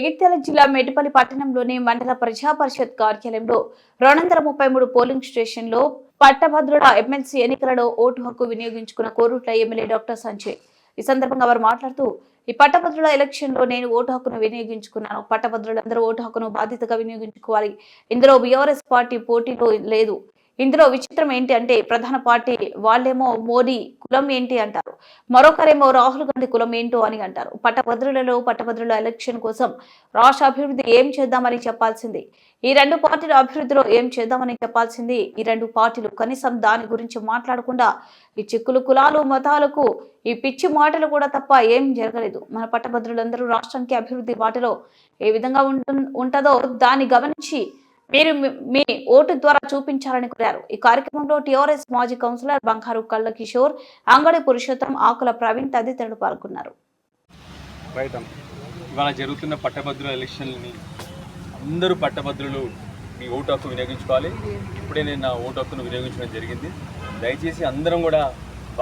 జగిత్యాల జిల్లా మేడిపల్లి పట్టణంలోని మండల ప్రజా పరిషత్ కార్యాలయంలో 233 పోలింగ్ స్టేషన్లో పట్టభద్రుల ఎమ్మెల్సీ ఎన్నికలలో ఓటు హక్కు వినియోగించుకున్న కోరుట్ల ఎమ్మెల్యే డాక్టర్ సంజయ్. ఈ సందర్భంగా వారు మాట్లాడుతూ, ఈ పట్టభద్రుల ఎలక్షన్ లో నేను ఓటు హక్కును వినియోగించుకున్నాను. పట్టభద్రులందరూ ఓటు హక్కును బాధ్యతగా వినియోగించుకోవాలి. ఇందులో బీఆర్ఎస్ పార్టీ పోటీలో లేదు. ఇందులో విచిత్రం ఏంటి అంటే, ప్రధాన పార్టీ వాళ్ళేమో మోడీ కులం ఏంటి అంటారు, మరొకరేమో రాహుల్ గాంధీ కులం ఏంటో అని అంటారు. పట్టభద్రుల ఎలక్షన్ కోసం రాష్ట్ర అభివృద్ధి ఏం చేద్దామని చెప్పాల్సింది, ఈ రెండు పార్టీల అభివృద్ధిలో ఏం చేద్దామని చెప్పాల్సింది ఈ రెండు పార్టీలు కనీసం దాని గురించి మాట్లాడకుండా ఈ చిక్కులు కులాలు మతాలకు ఈ పిచ్చి మాటలు కూడా తప్ప ఏం జరగలేదు. మన పట్టభద్రులందరూ రాష్ట్రానికి అభివృద్ధి బాటలో ఏ విధంగా ఉంటుందో దాన్ని గమనించి మీరు మీ ఓటు ద్వారా చూపించాలని కోరారు. ఈ కార్యక్రమంలో టీఆర్ఎస్ మాజీ కౌన్సిలర్ బంగారు కళ్ళ కిషోర్, అంగడి పురుషోత్తం, ఆకుల ప్రవీణ్ తదితరులు పాల్గొన్నారు. ఇవాళ జరుగుతున్న పట్టభద్రుల ఎలక్షన్ని అందరూ పట్టభద్రులు మీ ఓటు హక్కు వినియోగించుకోవాలి. ఇప్పుడే నేను నా ఓటు హక్కును వినియోగించడం జరిగింది. దయచేసి అందరం కూడా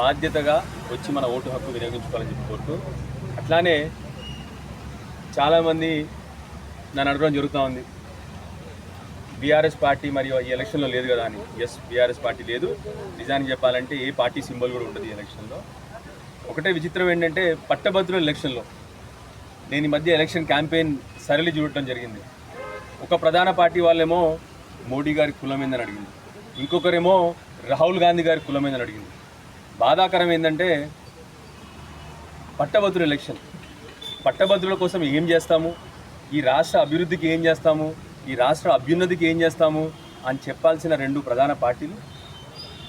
బాధ్యతగా వచ్చి మన ఓటు హక్కు వినియోగించుకోవాలని చెప్పి కోరుతూ, అట్లానే చాలామంది నన్ను అడగడం జరుగుతూ ఉంది, బీఆర్ఎస్ పార్టీ మరియు ఈ ఎలక్షన్లో లేదు కదా అని. ఎస్, బీఆర్ఎస్ పార్టీ లేదు. నిజానికి చెప్పాలంటే ఏ పార్టీ సింబల్ కూడా ఉండదు ఈ ఎలక్షన్లో. ఒకటే విచిత్రం ఏంటంటే, పట్టభద్రుల ఎలక్షన్లో నేను ఈ మధ్య ఎలక్షన్ క్యాంపెయిన్ సరళి చూడటం జరిగింది. ఒక ప్రధాన పార్టీ వాళ్ళేమో మోడీ గారి కులం ఏందని అడిగింది, ఇంకొకరేమో రాహుల్ గాంధీ గారి కులం ఏందని అడిగింది. బాధాకరం ఏంటంటే, పట్టభద్రుల ఎలక్షన్, పట్టభద్రుల కోసం ఏం చేస్తాము, ఈ రాష్ట్ర అభివృద్ధికి ఏం చేస్తాము, ఈ రాష్ట్ర అభ్యున్నతికి ఏం చేస్తాము అని చెప్పాల్సిన రెండు ప్రధాన పార్టీలు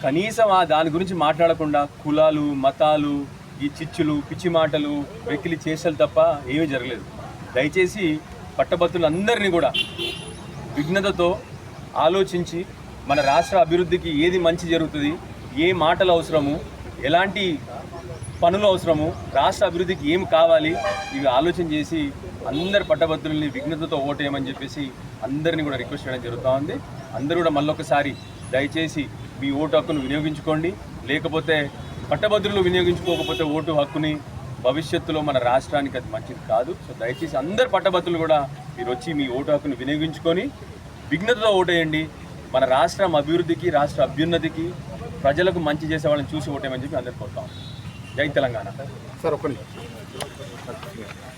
కనీసం దాని గురించి మాట్లాడకుండా కులాలు మతాలు ఈ చిచ్చులు పిచ్చి మాటలు వెకిలి చేసలు తప్ప ఏమీ జరగలేదు. దయచేసి పట్టభద్రులందరినీ కూడా విఘ్నతతో ఆలోచించి మన రాష్ట్ర అభివృద్ధికి ఏది మంచి జరుగుతుంది, ఏ మాటలు అవసరము, ఎలాంటి పనులు అవసరము, రాష్ట్ర అభివృద్ధికి ఏం కావాలి, ఇవి ఆలోచన చేసి అందరు పట్టభద్రుల్ని విఘ్నతతో ఓటేయమని చెప్పేసి అందరినీ కూడా రిక్వెస్ట్ చేయడం జరుగుతూ ఉంది. అందరూ కూడా మళ్ళొకసారి దయచేసి మీ ఓటు హక్కును వినియోగించుకోండి. లేకపోతే పట్టభద్రులు వినియోగించుకోకపోతే ఓటు హక్కుని భవిష్యత్తులో మన రాష్ట్రానికి అది మంచిది కాదు. సో దయచేసి అందరు పట్టభద్రులు కూడా మీరు వచ్చి మీ ఓటు హక్కును వినియోగించుకొని విఘ్నతతో ఓటేయండి. మన రాష్ట్రం అభివృద్ధికి, రాష్ట్ర అభ్యున్నతికి, ప్రజలకు మంచి చేసే వాళ్ళని చూసి ఓటేయమని చెప్పి అందరు కోరుతాం. జై తెలంగాణ. సార్ ఒక్క